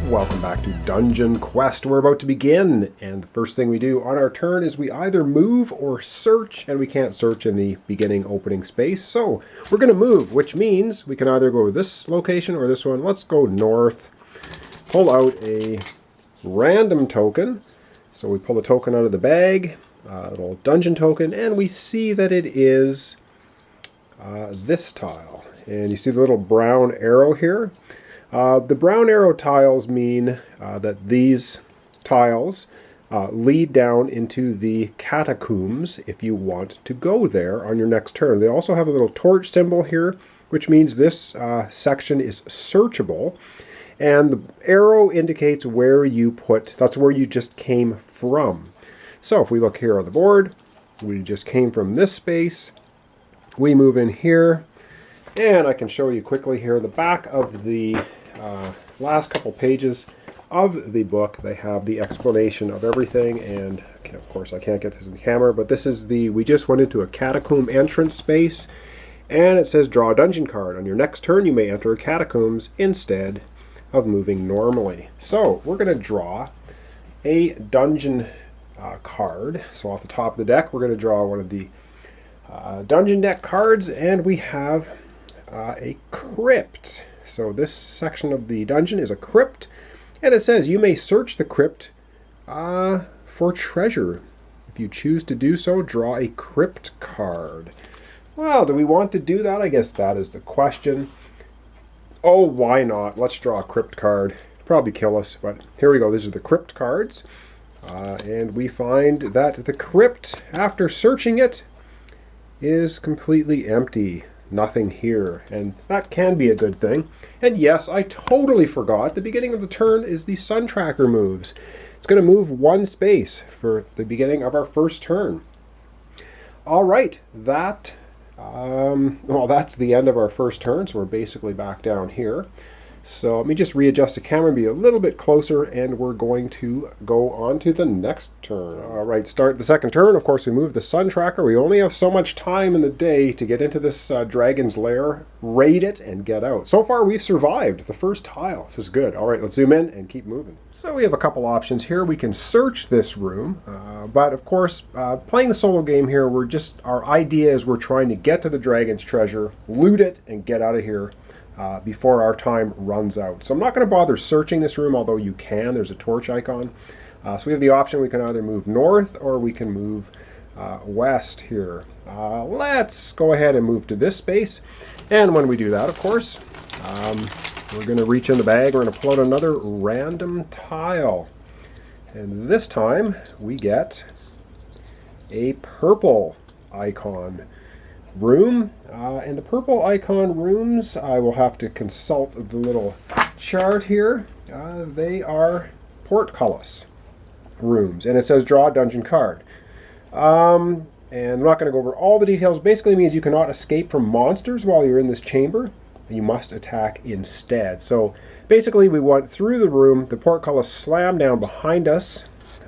Welcome back to Dungeonquest. We're about to begin, and the first thing we do on our turn is we either move or search, and we can't search in the beginning opening space, so we're going to move, which means we can either go to this location or this one. Let's go north, pull out a random token. So we pull the token out of the bag, a little dungeon token, and we see that it is this tile. And you see the little brown arrow here. The brown arrow tiles mean that these tiles lead down into the catacombs if you want to go there on your next turn. They also have a little torch symbol here, which means this section is searchable. And the arrow indicates where you put, that's where you just came from. So if we look here on the board, we just came from this space. We move in here, and I can show you quickly here the back of the last couple pages of the book. They have the explanation of everything, and of course I can't get this in the camera, but this is we just went into a catacomb entrance space, and it says draw a dungeon card. On your next turn you may enter a catacombs instead of moving normally. So we're going to draw a dungeon card. So off the top of the deck we're going to draw one of the dungeon deck cards, and we have a crypt. So this section of the dungeon is a crypt, and it says you may search the crypt for treasure. If you choose to do so, draw a crypt card. Well, do we want to do that? I guess that is the question. Oh, why not? Let's draw a crypt card. It'll probably kill us, but here we go. These are the crypt cards. And we find that the crypt, after searching it, is completely empty. Nothing here, and that can be a good thing. And yes, I totally forgot, the beginning of the turn is the sun tracker moves. It's going to move one space for the beginning of our first turn. All right, that's the end of our first turn, so we're basically back down here. So let me just readjust the camera and be a little bit closer, and we're going to go on to the next turn. All right, start the second turn. Of course, we move the sun tracker. We only have so much time in the day to get into this dragon's lair, raid it, and get out. So far, we've survived the first tile. This is good. All right, let's zoom in and keep moving. So we have a couple options here. We can search this room, but of course, playing the solo game here, our idea is we're trying to get to the dragon's treasure, loot it, and get out of here before our time runs out. So I'm not going to bother searching this room, although you can. There's a torch icon. So we have the option, we can either move north or we can move west here. Let's go ahead and move to this space. And when we do that, of course, we're going to reach in the bag. We're going to pull out another random tile. And this time we get a purple icon room, and the purple icon rooms, I will have to consult the little chart here. They are portcullis rooms, and it says draw a dungeon card. And I'm not going to go over all the details. Basically means you cannot escape from monsters while you're in this chamber. You must attack instead. So basically we went through the room, the portcullis slammed down behind us,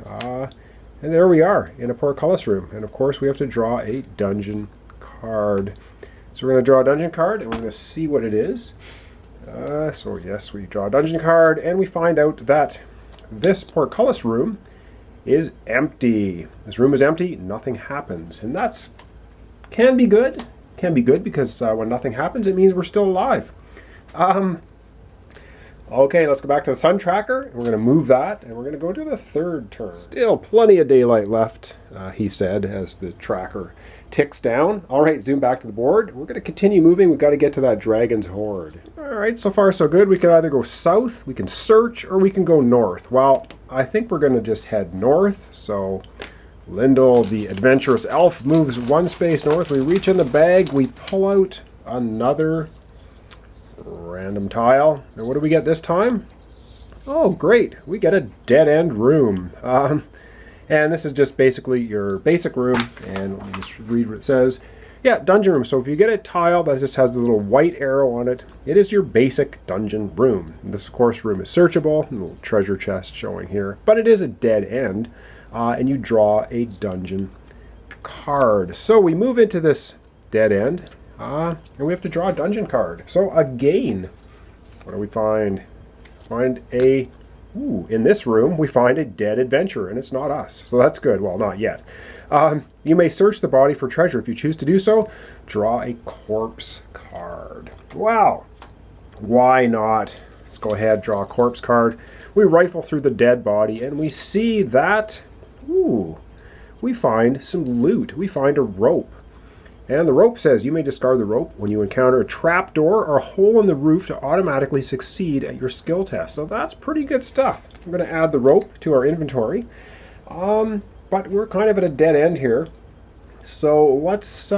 and there we are in a portcullis room. And of course we have to draw a dungeon card. So we're going to draw a dungeon card, and we're going to see what it is. So yes, we draw a dungeon card, and we find out that this portcullis room is empty. This room is empty, nothing happens. And that's can be good. Can be good because when nothing happens, it means we're still alive. Okay, let's go back to the sun tracker. We're going to move that, and we're going to go to the third turn. Still plenty of daylight left, he said, as the tracker ticks down. All right, zoom back to the board. We're going to continue moving. We've got to get to that dragon's hoard. All right, so far so good. We can either go south, we can search, or we can go north. Well, I think we're going to just head north. So Lindel, the adventurous elf, moves one space north. We reach in the bag. We pull out another random tile. And what do we get this time? Oh, great. We get a dead-end room. And this is just basically your basic room. And let me just read what it says. Yeah, dungeon room. So if you get a tile that just has a little white arrow on it, it is your basic dungeon room. This, of course, room is searchable. A little treasure chest showing here. But it is a dead end. And you draw a dungeon card. So we move into this dead end. And we have to draw a dungeon card. So again, what do we find? Find a... Ooh, in this room, we find a dead adventurer, and it's not us. So that's good. Well, not yet. You may search the body for treasure. If you choose to do so, draw a corpse card. Wow. Why not? Let's go ahead, draw a corpse card. We rifle through the dead body, and we see that, ooh, we find some loot. We find a rope. And the rope says you may discard the rope when you encounter a trapdoor or a hole in the roof to automatically succeed at your skill test. So that's pretty good stuff. I'm going to add the rope to our inventory. But we're kind of at a dead end here. So let's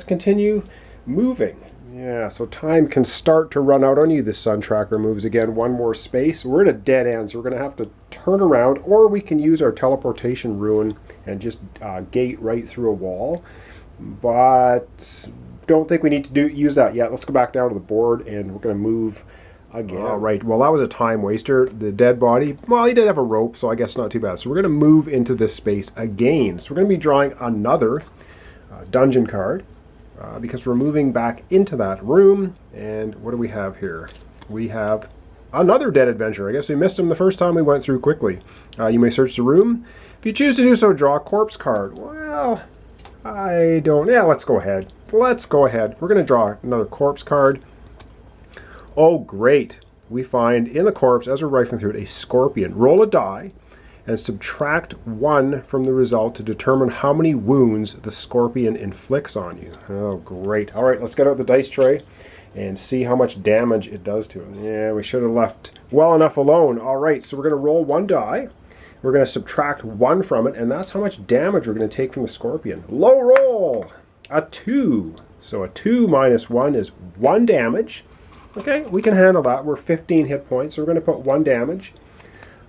continue moving. Yeah, so time can start to run out on you. The sun tracker moves again one more space. We're at a dead end, so we're going to have to turn around, or we can use our teleportation rune and just gate right through a wall. But don't think we need to use that yet. Let's go back down to the board, and we're going to move again. All right, well, that was a time waster. The dead body, well, he did have a rope, so I guess not too bad. So we're going to move into this space again. So we're going to be drawing another dungeon card. Because we're moving back into that room. And what do we have here? We have another dead adventurer. I guess we missed him the first time we went through quickly. You may search the room. If you choose to do so, draw a corpse card. Well, I don't... Yeah, let's go ahead. Let's go ahead. We're going to draw another corpse card. Oh, great. We find in the corpse, as we're rifling through it, a scorpion. Roll a die and subtract 1 from the result to determine how many wounds the scorpion inflicts on you. Oh, great. All right, let's get out the dice tray and see how much damage it does to us. Yeah, we should have left well enough alone. All right, so we're going to roll 1 die. We're going to subtract 1 from it, and that's how much damage we're going to take from the scorpion. Low roll! A 2. So a 2 minus 1 is 1 damage. Okay, we can handle that. We're 15 hit points, so we're going to put 1 damage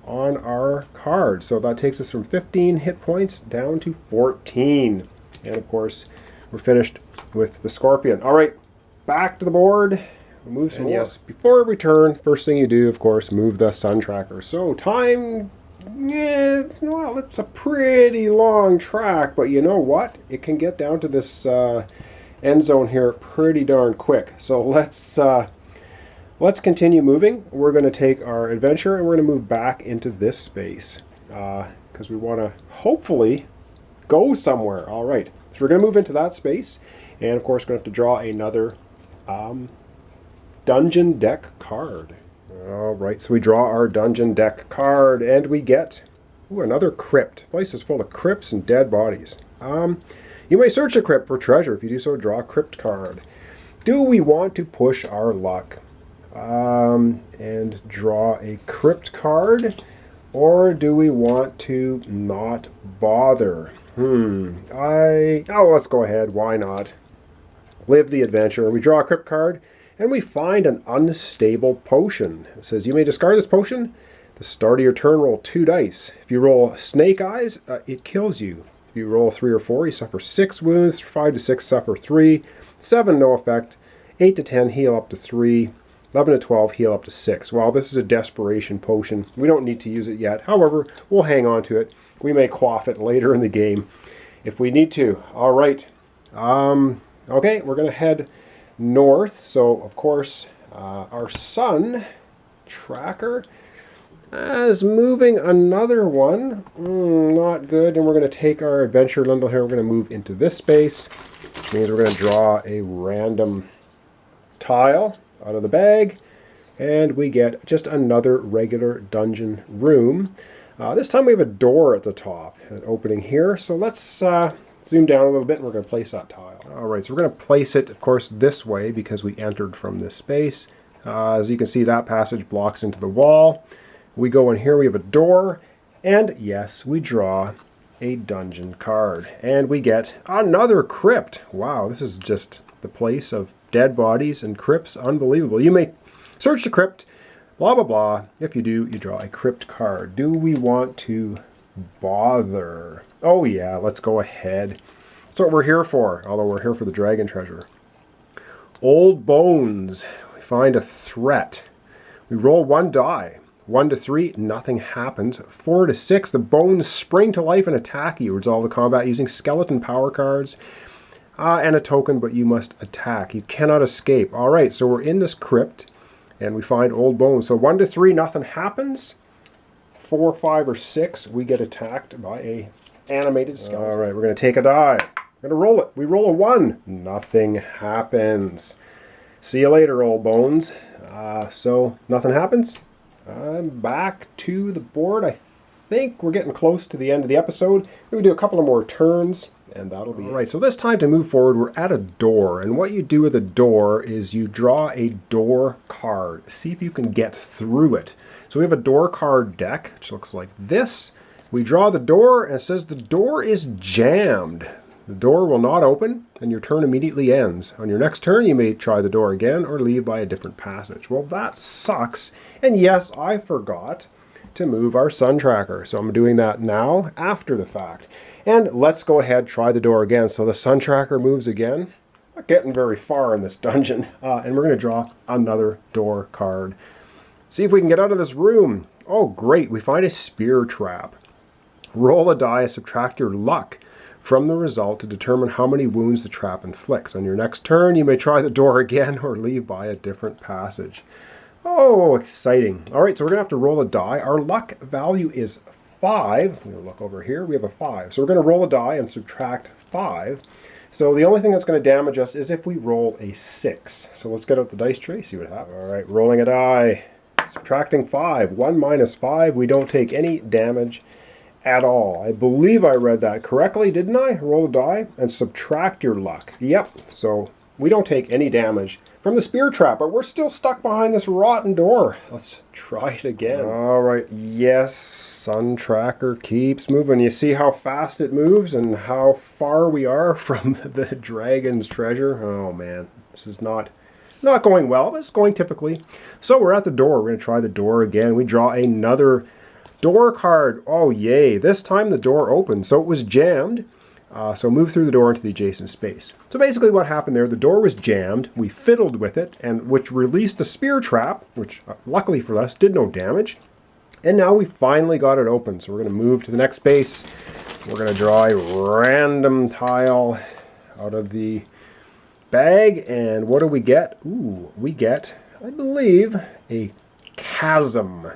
on our card. So that takes us from 15 hit points down to 14. And of course, we're finished with the scorpion. All right, back to the board. We'll move some more. Yes, before we return, first thing you do, of course, move the sun tracker. So time, yeah, well, it's a pretty long track, but you know what? It can get down to this end zone here pretty darn quick. So let's continue moving. We're going to take our adventure and we're going to move back into this space because we want to hopefully go somewhere. All right, so we're going to move into that space, and of course we're going to have to draw another dungeon deck card. All right, so we draw our dungeon deck card and we get another crypt. The place is full of crypts and dead bodies. You may search a crypt for treasure. If you do so, draw a crypt card. Do we want to push our luck and draw a crypt card, or do we want to not bother? Let's go ahead. Why not? Live the adventure. We draw a crypt card, and we find an unstable potion. It says you may discard this potion. At the start of your turn, roll 2 dice. If you roll snake eyes, it kills you. If you roll 3 or 4, you suffer 6 wounds. 5 to 6, suffer 3. 7, no effect. 8 to 10, heal up to 3. 11 to 12, heal up to 6. Well, this is a desperation potion. We don't need to use it yet. However, we'll hang on to it. We may quaff it later in the game if we need to. All right. Okay, we're going to head north. So, of course, our sun tracker is moving another one. Not good. And we're going to take our adventure Lindel here. We're going to move into this space, which means we're going to draw a random tile out of the bag, and we get just another regular dungeon room. This time we have a door at the top, an opening here. So let's zoom down a little bit, and we're going to place that tile. All right, so we're going to place it, of course, this way because we entered from this space. As you can see, that passage blocks into the wall. We go in here, we have a door, and yes, we draw a dungeon card, and we get another crypt. Wow, this is just the place of dead bodies and crypts. Unbelievable. You may search the crypt, blah, blah, blah. If you do, you draw a crypt card. Do we want to bother? Oh, yeah, let's go ahead. That's what we're here for, although we're here for the dragon treasure. Old bones. We find a threat. We roll 1 die. 1 to 3, nothing happens. 4 to 6, the bones spring to life and attack you. Resolve the combat using skeleton power cards and a token, but you must attack. You cannot escape. All right, so we're in this crypt, and we find old bones. So 1 to 3, nothing happens. 4, 5, or 6, we get attacked by a animated skeleton. All right, we're going to take a die. We're going to roll it. We roll a 1. Nothing happens. See you later, old bones. So nothing happens. I'm back to the board. I think we're getting close to the end of the episode. We're going to do a couple of more turns, and that'll be it. All right, so this time to move forward, we're at a door. And what you do with a door is you draw a door card. See if you can get through it. So we have a door card deck, which looks like this. We draw the door, and it says the door is jammed. The door will not open, and your turn immediately ends. On your next turn, you may try the door again or leave by a different passage. Well, that sucks. And yes, I forgot to move our sun tracker. So I'm doing that now after the fact. And let's go ahead, try the door again. So the sun tracker moves again. Not getting very far in this dungeon. And we're going to draw another door card. See if we can get out of this room. Oh, great. We find a spear trap. Roll a die, subtract your luck from the result to determine how many wounds the trap inflicts. On your next turn, you may try the door again or leave by a different passage. Oh, exciting. All right, so we're going to have to roll a die. Our luck value is 5. I'm going to look over here. We have a 5. So we're going to roll a die and subtract 5. So the only thing that's going to damage us is if we roll a 6. So let's get out the dice tray, see what happens. All right, rolling a die. Subtracting 5. 1 minus 5. We don't take any damage at all. I believe I read that correctly, didn't I? Roll a die and subtract your luck. Yep, so we don't take any damage from the spear trap, but we're still stuck behind this rotten door. Let's try it again. All right, yes, sun tracker keeps moving. You see how fast it moves and how far we are from the dragon's treasure? Oh man, this is not going well, but it's going typically. So we're at the door. We're going to try the door again. We draw another door card. Oh, yay. This time the door opened. So it was jammed. So move through the door into the adjacent space. So basically what happened there, the door was jammed. We fiddled with it, and which released a spear trap, which luckily for us did no damage. And now we finally got it open. So we're going to move to the next space. We're going to draw a random tile out of the bag. And what do we get? Ooh, we get, I believe, a chasm.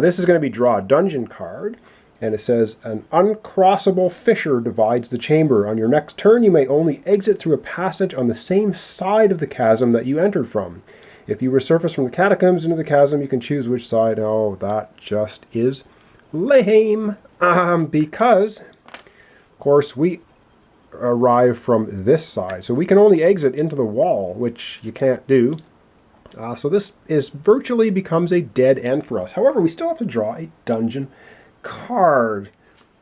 This is going to be draw a dungeon card, and it says an uncrossable fissure divides the chamber. On your next turn, you may only exit through a passage on the same side of the chasm that you entered from. If you resurface from the catacombs into the chasm, you can choose which side. Oh, that just is lame. Because, of course, we arrive from this side, so we can only exit into the wall, which you can't do. So this virtually becomes a dead end for us. However, we still have to draw a dungeon card.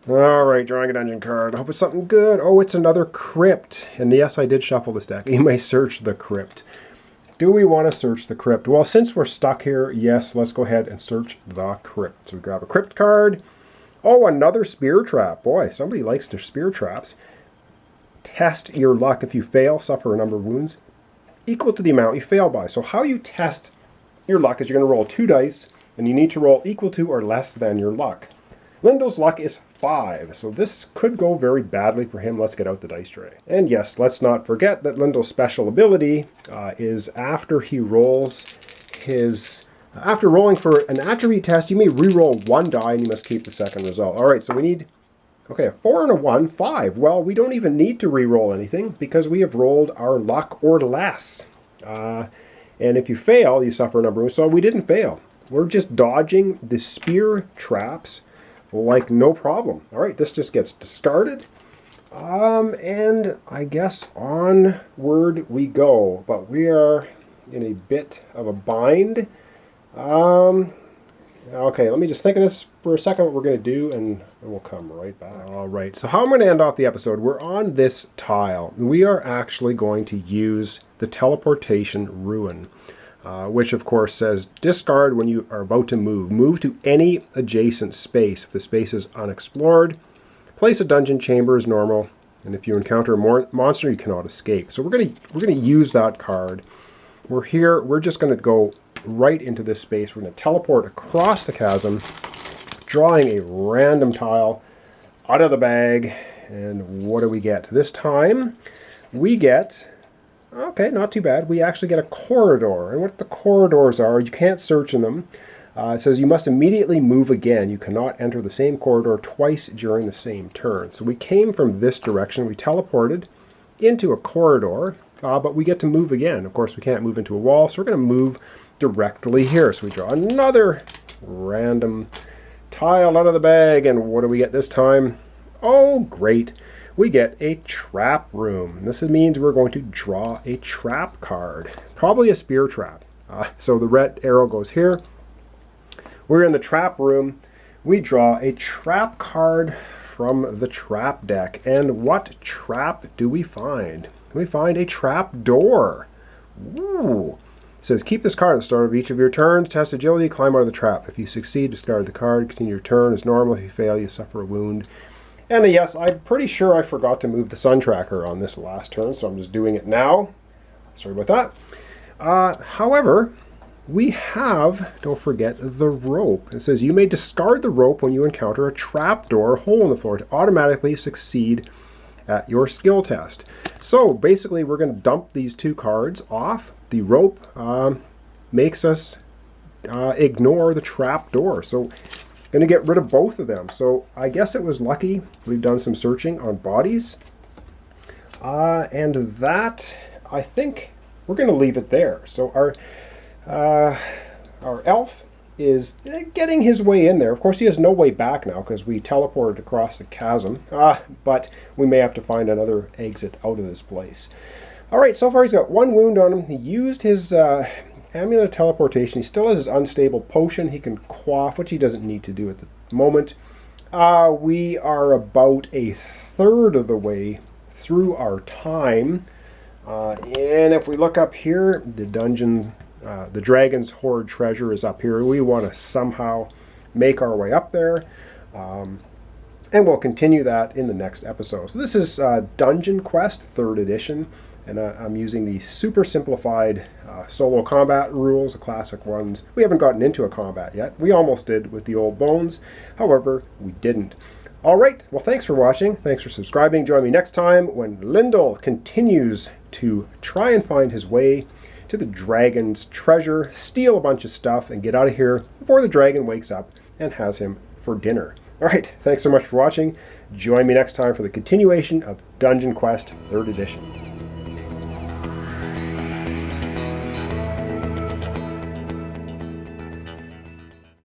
All right, drawing a dungeon card. I hope it's something good. Oh, it's another crypt. And yes, I did shuffle this deck. You may search the crypt. Do we want to search the crypt? Well, since we're stuck here, yes, let's go ahead and search the crypt. So we grab a crypt card. Oh, another spear trap. Boy, somebody likes their spear traps. Test your luck. If you fail, suffer a number of wounds equal to the amount you fail by. So how you test your luck is you're going to roll 2 dice, and you need to roll equal to or less than your luck. Lindel's luck is 5, so this could go very badly for him. Let's get out the dice tray. And yes, let's not forget that Lindel's special ability is after he rolls his... after rolling for an attribute test, you may re-roll 1 die, and you must keep the second result. All right, so we need... okay, a 4 and a 1, 5. Well, we don't even need to re-roll anything because we have rolled our luck or less. And if you fail, you suffer a number. So we didn't fail. We're just dodging the spear traps like no problem. All right, this just gets discarded. And I guess onward we go. But we are in a bit of a bind. Okay, let me just think of this for a second, what we're going to do, and we'll come right back. All right, so how I'm going to end off the episode, we're on this tile. We are actually going to use the teleportation ruin, which of course says discard when you are about to move. Move to any adjacent space if the space is unexplored. Place a dungeon chamber as normal, And if you encounter a monster, you cannot escape. So we're gonna use that card. We're here. We're just going to go right into this space. We're going to teleport across the chasm, drawing a random tile out of the bag. And what do we get? This time, we get, okay, not too bad. We actually get a corridor. And what the corridors are, you can't search in them. It says you must immediately move again. You cannot enter the same corridor twice during the same turn. So we came from this direction. We teleported into a corridor. But we get to move again. Of course, we can't move into a wall, so we're going to move directly here. So we draw another random tile out of the bag, and what do we get this time? Oh, great. We get a trap room. This means we're going to draw a trap card, probably a spear trap. So the red arrow goes here. We're in the trap room. We draw a trap card from the trap deck. And what trap do we find? We find a trap door. Ooh. It says, keep this card at the start of each of your turns. Test agility, climb out of the trap. If you succeed, discard the card. Continue your turn as normal. If you fail, you suffer a wound. And yes, I'm pretty sure I forgot to move the sun tracker on this last turn, so I'm just doing it now. Sorry about that. However, we have, don't forget, the rope. It says, you may discard the rope when you encounter a trap door hole in the floor to automatically succeed at your skill test. So basically we're going to dump these two cards off. The rope makes us ignore the trap door. So going to get rid of both of them. So I guess it was lucky. We've done some searching on bodies. And that, I think we're going to leave it there. So our elf is getting his way in there. Of course, he has no way back now because we teleported across the chasm, but we may have to find another exit out of this place. All right, so far he's got one wound on him. He used his amulet of teleportation. He still has his unstable potion. He can quaff, which he doesn't need to do at the moment. We are about a third of the way through our time. And if we look up here, the dungeon, the dragon's hoard treasure is up here. We want to somehow make our way up there. And we'll continue that in the next episode. So this is Dungeonquest 3rd edition. And I'm using the super simplified solo combat rules, the classic ones. We haven't gotten into a combat yet. We almost did with the old bones. However, we didn't. All right. Well, thanks for watching. Thanks for subscribing. Join me next time when Lindel continues to try and find his way to the dragon's treasure, steal a bunch of stuff, and get out of here before the dragon wakes up and has him for dinner. All right. Thanks so much for watching. Join me next time for the continuation of Dungeonquest 3rd edition.